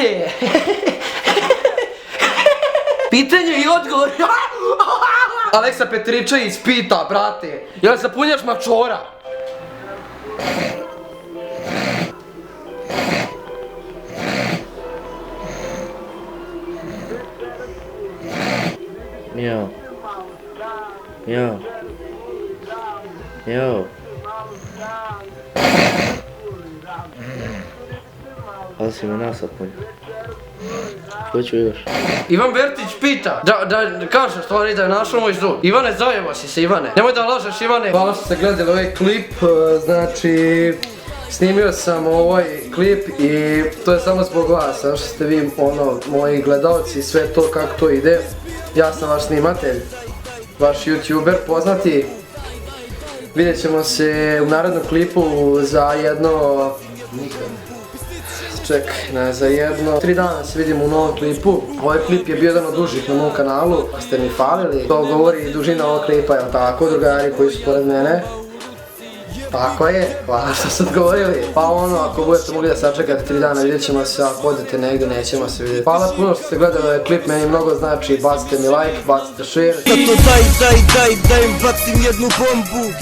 je? Pitanje i odgovor. Aleksa Petričević pita, brate, jel se punjaš mačora? Yo. Yo. Yo. Ali si me nasapunio. Hoću još. Ivan Bertić pita, da kažeš stvari da je našao moj zvuk. Ivane, zajebo si se, Ivane. Nemoj da lažeš, Ivane. Hvala što ste gledali ovaj klip, znači... Snimio sam ovaj klip i to je samo zbog vas, što ste vi, moji gledalci, sve to kako to ide. Ja sam vaš snimatelj, vaš youtuber poznati. Vidjet ćemo se u narednom klipu za jedno... za jedno 3 dana se vidimo u novom klipu. Ovaj klip je bio jedan od dužih na mom kanalu, pa ste mi falili. To govori dužina ovog klipa, jel tako, drugari koji su pored mene? Tako je, hvala što ste odgovorili. Pa ako budete mogli da sačekate 3 dana, vidjet ćemo se, ako odete negdje, nećemo se vidjeti. Hvala puno što ste gledali ovaj klip, meni mnogo znači, bacite mi like, bacite share. Zato daj im bacim jednu bombu.